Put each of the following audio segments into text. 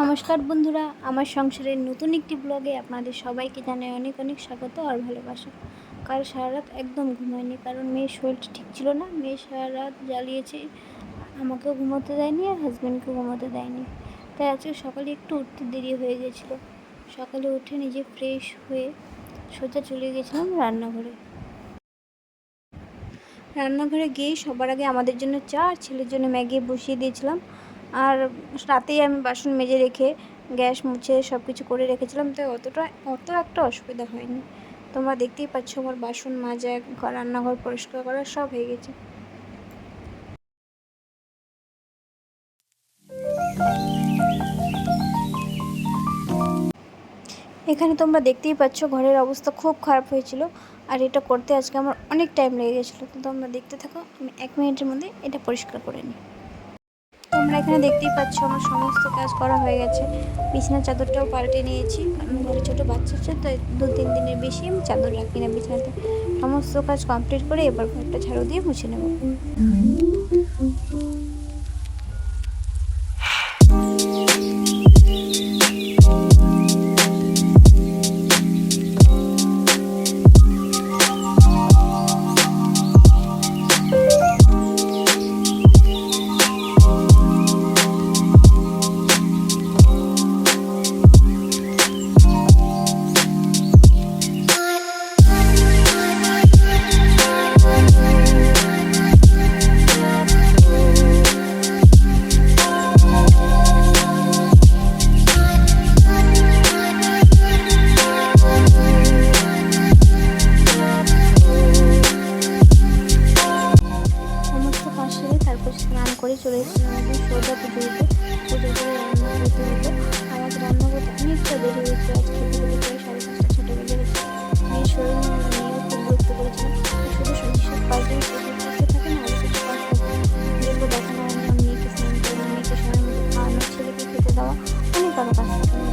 নমস্কার বন্ধুরা, আমার সংসারের নতুন একটি ব্লগে আপনাদের সবাইকে জানাই অনেক অনেক স্বাগত আর ভালোবাসা। কাল সারা রাত একদম ঘুমায়নি, কারণ মেয়ের শরীরটা ঠিক ছিল না। মেয়ে সারা রাত জ্বালিয়েছে, আমাকেও ঘুমোতে দেয়নি আর হাজব্যান্ডকেও ঘুমোতে দেয়নি। তাই আজকে সকালে একটু উঠতে দেরি হয়ে গেছিলো। সকালে উঠে নিজে ফ্রেশ হয়ে সোজা চলে গেছিলাম রান্নাঘরে। রান্নাঘরে গিয়ে সবার আগে আমাদের জন্য চা আর ছেলের জন্য ম্যাগি বসিয়ে দিয়েছিলাম। আর রাতেই আমি বাসন মেজে রেখে গ্যাস মুছে সব কিছু করে রেখেছিলাম, তাই অত একটা অসুবিধা হয়নি। তোমরা দেখতেই পাচ্ছ আমার বাসন মাজা, রান্নাঘর পরিষ্কার করা সব হয়ে গেছে। এখানে তোমরা দেখতেই পাচ্ছ ঘরের অবস্থা খুব খারাপ হয়েছিল, আর এটা করতে আজকে আমার অনেক টাইম লেগে গেছিলো। তো তোমরা দেখতে থাকো, আমি 1 মিনিটের মধ্যে এটা পরিষ্কার করে নিই। তোমরা এখানে দেখতেই পাচ্ছ আমার সমস্ত কাজ করা হয়ে গেছে। বিছানার চাদরটাও পাল্টে নিয়েছি, কারণ ঘরে ছোটো বাচ্চা আছে, তো 2-3 দিনের বেশি আমি চাদর রাখি না বিছানাতে। সমস্ত কাজ কমপ্লিট করে এবার ঘরটা ঝাড়ু দিয়ে মুছে নেব। তারপর স্নান করে চলে এসেছিলাম একদম সোজা পুজো দিতে। পুজো করে রান্না করতে হতো। আমাদের রান্না করতে অনেকটা দেরি হয়েছে। আজকে প্রায় 5:30 6টা বেজে গেছে। মেয়ের শরীর নিয়েও খুব বিরক্ত করেছিলাম। শুধু সব কাজেই থাকে না, আরও কিছু কাজ থাকে, যেগুলো দেখানো হয় না। মেয়েকে স্নান করানো, মেয়েকে সময় মতো খাওয়ানো, ছেলেকে খেতে দেওয়া, অনেক আরও কাজ থাকে।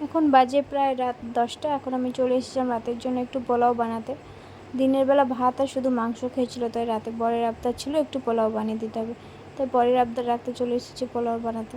এখন বাজে প্রায় রাত 10টা। এখন আমি চলে এসেছিলাম রাতের জন্য একটু পোলাও বানাতে। দিনের বেলা ভাত আর শুধু মাংস খেয়েছিল, তাই রাতে বরের আবদার ছিল একটু পোলাও বানিয়ে দিতে হবে, তাই বরের আবদার রাতে চলে এসেছি পোলাও বানাতে।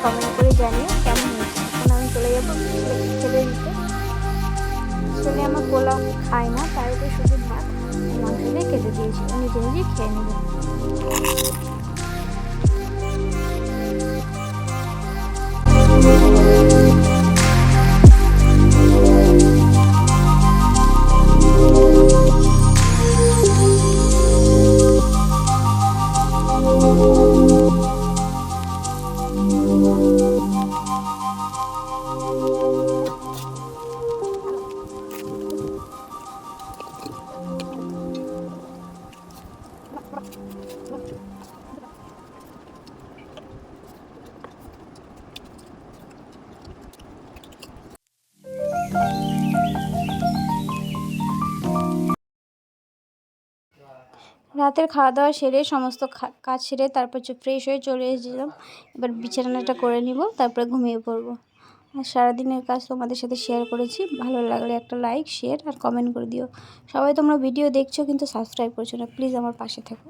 কমেন্ট করে জানিও কেমন হয়েছে। এখন আমি চলে যাবো ছেলে দিতে। ছেলে আমার পোলাও খায় না, তাই ওকে শুধু ভাত মাংস দিয়ে খেতে দিয়েছি, ও নিজে নিজে খেয়ে নেবে। রাতের খাওয়া দাওয়া সেরে সমস্ত কাজ সেরে তারপর ফ্রেশ হয়ে চলে এসেছিলাম। এবার বিছানাটা করে নিব, তারপরে ঘুমিয়ে পড়বো। আর সারাদিনের কাজ তোমাদের সাথে শেয়ার করেছি। ভালো লাগলে একটা লাইক, শেয়ার আর কমেন্ট করে দিও। সবাই তোমরা ভিডিও দেখছো কিন্তু সাবস্ক্রাইব করছো না, প্লিজ আমার পাশে থেকো।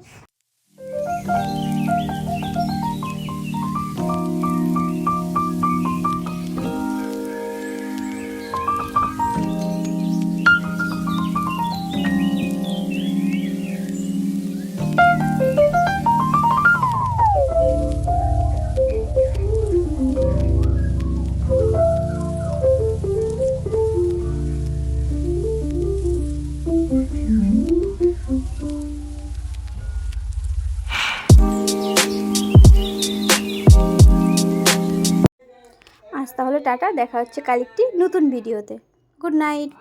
আজ তাহলে টাটা, দেখা হচ্ছে কাল একটি নতুন ভিডিওতে। Good night.